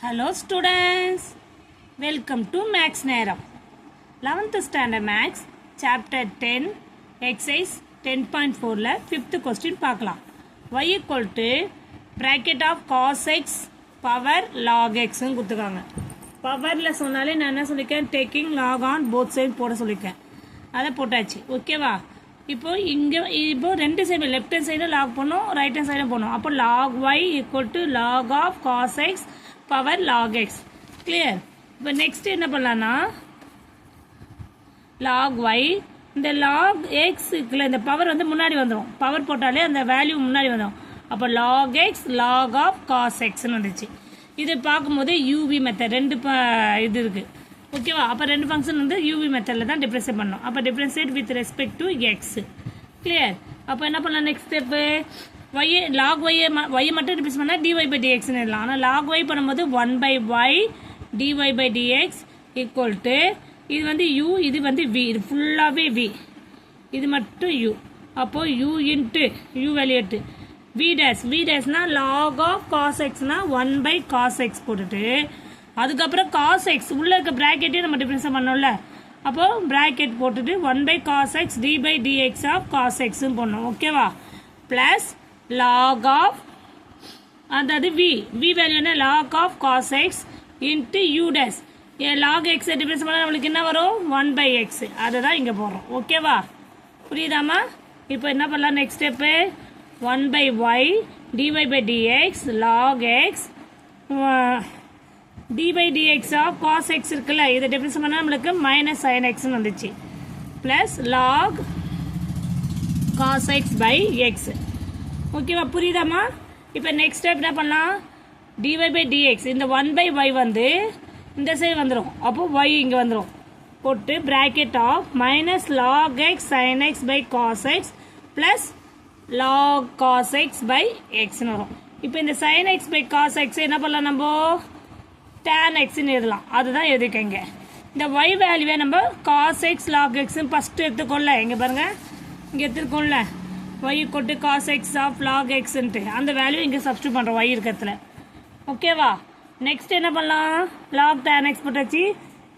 Hello students, welcome to Max Neram. 11th standard Max, chapter 10, exercise 10.4 5th question பார்க்கலாம். y equal to bracket of cos x power log x கொடுத்துக்காங்க. பவரில் சொன்னாலே நான் என்ன சொல்லியிருக்கேன், taking log on both side போட சொல்லியிருக்கேன். அதை போட்டாச்சு, ஓகேவா? இப்போ ரெண்டு சைடு லெஃப்ட் ஹேண்ட் சைடும் லாக் பண்ணோம், ரைட் ஹேண்ட் சைடும் போனோம். அப்போ log y equal to log of cos x power log x. Clear? இப்போ நெக்ஸ்ட் என்ன பண்ணலான்னா லாக் y, இந்த லாக் எக்ஸ் இருக்குல்ல, இந்த பவர் வந்து முன்னாடி வந்துடும். பவர் போட்டாலே அந்த வேல்யூ முன்னாடி வந்துடும். அப்போ log x log of cos எக்ஸ்ன்னு வந்துச்சு. இது பார்க்கும்போது யூவி மெத்தட் ரெண்டு இது இருக்குது, ஓகேவா? அப்போ ரெண்டு ஃபங்க்ஷன் வந்து யூவி மெத்தடில் தான் டிஃப்ரென்ஷியேட் பண்ணணும். அப்போ differentiate with respect to X. Clear? அப்போ என்ன பண்ணலாம், நெக்ஸ்ட் ஸ்டெப்பு ஒய்யை லாக் ஒய்யை மட்டும் டிஃப்ரென்ஸ் பண்ணால் டிஒய் பை டிஎக்ஸ்னு எழுதலாம். ஆனால் லாக் ஒய் பண்ணும்போது 1/y dy by dx equal to இது வந்து யூ, இது வந்து வி, இது ஃபுல்லாகவே வி, இது மட்டும் யூ. அப்போது யூ இன்ட்டு யூ வேல்யூட்டு வி டேஷ்னா லாக் ஆஃப் காஸ் எக்ஸ்னா 1/cos எக்ஸ் போட்டுட்டு அதுக்கப்புறம் காஸ் எக்ஸ் உள்ளே இருக்க ப்ராக்கெட்டையும் நம்ம டிஃப்ரென்ஸாக பண்ணோம்ல. அப்போது ப்ராக்கெட் போட்டுட்டு 1/cos x d by dx of cos எக்ஸ்ன்னு போடணும், ஓகேவா? ப்ளஸ் லாக் ஆஃப் அதாவது வி வேல்யூ என்ன, log of cos x into u dash. Log எக்ஸை டிஃப்ரென்ஸ் பண்ணால் நம்மளுக்கு என்ன வரும், 1/x. அதை தான் இங்கே போடுறோம், ஓகேவா? புரியுதாமா? இப்போ என்ன பண்ணலாம், next step 1/y dy by dx log x d by dx of cos x இருக்குல்ல, இதை டிஃபரன்ஸ் பண்ணால் நம்மளுக்கு மைனஸ் sin x வந்துச்சு. Plus log cos x by x. ஓகேவா? புரியுதாமா? இப்போ நெக்ஸ்ட் ஸ்டெப் என்ன பண்ணலாம், dy by dx இந்த 1/y வந்து இந்த சைடு வந்துடும். அப்போது y இங்கே வந்துடும். போட்டு bracket of minus log x sin x by cos x plus log cos x by x வரும். இப்போ இந்த sin x by cos x என்ன பண்ணலாம், நம்ம tan x எழுதலாம். அதுதான் எழுதிக்கங்க. இந்த y வேல்யூவை நம்ம cos x log x first எடுத்துக்கோல, இங்கே பாருங்க, இங்கே எடுத்துக்கோல y கொட்டு cos x of log x அந்த வேல்யூ இங்கே சப்ஸ்டியூட் பண்ணுறோம் y இருக்கிறதுல, ஓகேவா? நெக்ஸ்ட் என்ன பண்ணலாம், log tan x போட்டாச்சு,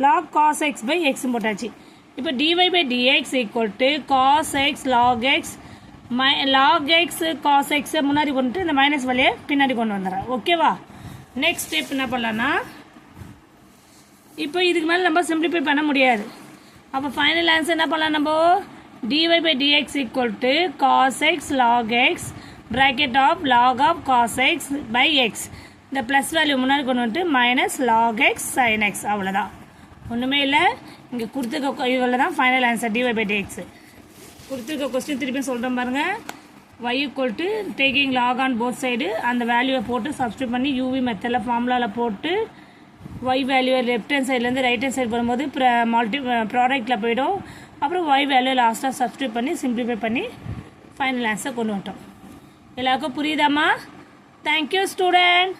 log cos x by x போட்டாச்சு. இப்போ dy by dx equal to cos x log x log x cos x முன்னாடி கொண்டு இந்த மைனஸ் வழியை பின்னாடி கொண்டு வந்துடுறேன், ஓகேவா? நெக்ஸ்ட் ஸ்டெப் என்ன பண்ணலான்னா, இப்போ இதுக்கு மேலே நம்ம சிம்பிளிஃபை பண்ண முடியாது. அப்போ ஃபைனல் ஆன்சர் என்ன பண்ணலாம், நம்ம dy by dx equal to cos x log x bracket of log of cos x by x. இந்த ப்ளஸ் வேல்யூ முன்னாடி கொண்டு வந்துட்டு minus log x sin x. அவ்வளோதான், ஒன்றுமே இல்லை. இங்கே கொடுத்துருக்க இவ்வளோ தான் final answer dy by dx. கொடுத்துருக்க கொஸ்டின் திருப்பி சொல்கிறேன் பாருங்கள். y equal to taking log on both side அந்த வேல்யூவை போட்டு சப்ஸ்டியூட் பண்ணி யூவி மெத்தடில் ஃபார்முலாவில் போட்டு y வேல்யூவை லெஃப்ட் ஹேண்ட் சைட்லேருந்து ரைட் ஹேண்ட் சைடு போகும்போது ப்ராடக்டில் போய்டும். அப்புறம் y வேல்யூ லாஸ்ட்டாக சப்ஸ்டியூட் பண்ணி சிம்பிளிஃபை பண்ணி ஃபைனல் ஆன்சர் கொண்டு வந்துட்டோம். எல்லாருக்கும் புரியுதாம்மா? Thank you student.